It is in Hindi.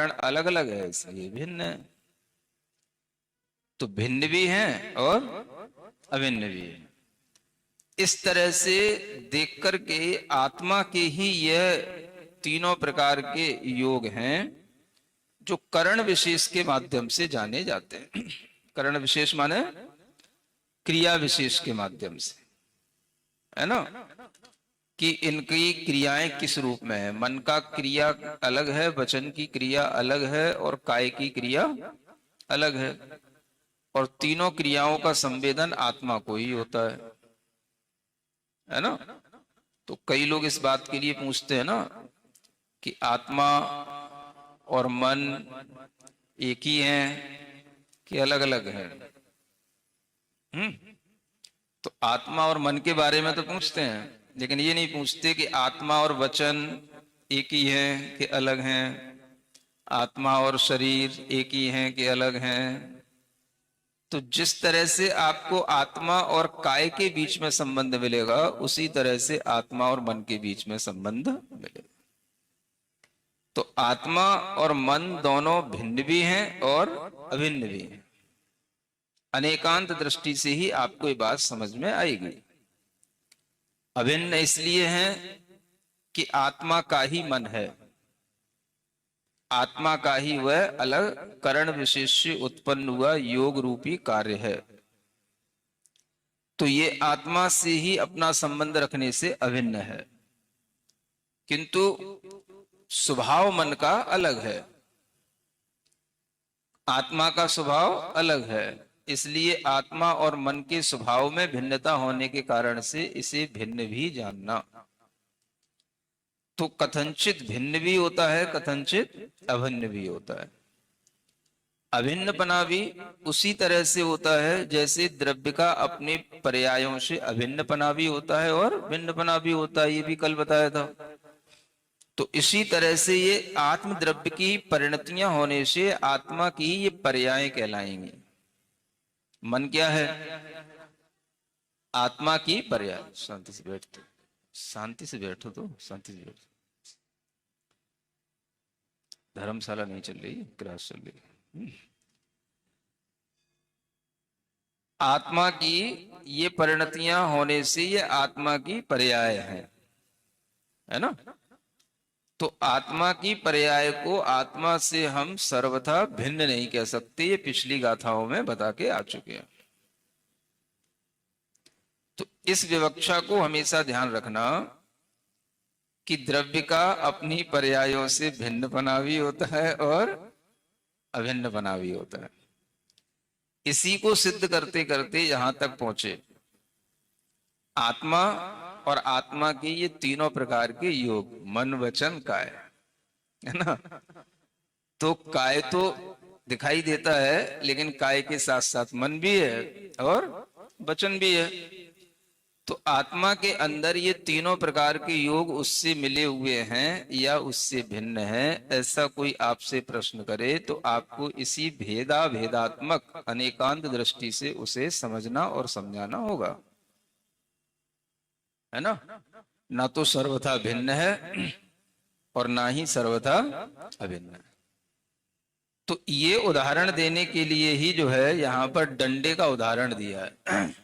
अलग अलग है इसलिए भिन्न है। तो भिन्न भी हैं और अभिन्न भी है। इस तरह से देख करके आत्मा के ही यह तीनों प्रकार के योग हैं जो करण विशेष के माध्यम से जाने जाते हैं। करण विशेष माने क्रिया विशेष के माध्यम से, है ना, कि इनकी क्रियाएं किस रूप में है। मन का क्रिया अलग है, वचन की क्रिया अलग है और काय की क्रिया अलग है। और तीनों क्रियाओं का संवेदन आत्मा को ही होता है ना। तो कई लोग इस बात के लिए पूछते हैं ना कि आत्मा और मन एक ही हैं कि अलग अलग है। तो आत्मा और मन के बारे में तो पूछते हैं, लेकिन ये नहीं पूछते कि आत्मा और वचन एक ही हैं कि अलग हैं, आत्मा और शरीर एक ही हैं कि अलग हैं। तो जिस तरह से आपको आत्मा और काय के बीच में संबंध मिलेगा, उसी तरह से आत्मा और मन के बीच में संबंध मिलेगा। तो आत्मा और मन दोनों भिन्न भी हैं और अभिन्न भी हैं। अनेकांत दृष्टि से ही आपको ये बात समझ में आएगी। अभिन्न इसलिए है कि आत्मा का ही मन है, आत्मा का ही वह अलग करण विशेष से उत्पन्न हुआ योग रूपी कार्य है। तो ये आत्मा से ही अपना संबंध रखने से अभिन्न है, किंतु स्वभाव मन का अलग है, आत्मा का स्वभाव अलग है। इसलिए आत्मा और मन के स्वभाव में भिन्नता होने के कारण से इसे भिन्न भी जानना। तो कथनचित भिन्न भी होता है, कथनचित अभिन्न भी होता है। अभिन्नपना भी उसी तरह से होता है जैसे द्रव्य का अपने पर्यायों से अभिन्नपना भी होता है और भिन्नपना भी होता है, ये भी कल बताया था। तो इसी तरह से ये आत्म द्रव्य की परिणतियां होने से आत्मा की ये पर्याय कहलाएंगी। मन क्या है? आत्मा की पर्याय। शांति से बैठो, शांति से बैठो, तो शांति से बैठो। धर्मशाला नहीं चल रही, क्लास चल रही। आत्मा की ये परिणतियां होने से ये आत्मा की पर्याय है ना। तो आत्मा की पर्याय को आत्मा से हम सर्वथा भिन्न नहीं कह सकते, ये पिछली गाथाओं में बता के आ चुके हैं। तो इस विवक्षा को हमेशा ध्यान रखना कि द्रव्य का अपनी पर्यायों से भिन्नपना भी होता है और अभिन्नपना भी होता है। इसी को सिद्ध करते करते यहां तक पहुंचे, आत्मा और आत्मा के ये तीनों प्रकार के योग, मन वचन काय, है ना। तो काय तो दिखाई देता है, लेकिन काय के साथ साथ मन भी है और वचन भी है। तो आत्मा के अंदर ये तीनों प्रकार के योग उससे मिले हुए हैं या उससे भिन्न है, ऐसा कोई आपसे प्रश्न करे तो आपको इसी भेदा भेदात्मक अनेकांत दृष्टि से उसे समझना और समझाना होगा, है ना। ना तो सर्वथा भिन्न है और ना ही सर्वथा अभिन्न है। तो ये उदाहरण देने के लिए ही जो है यहां पर डंडे का उदाहरण दिया है।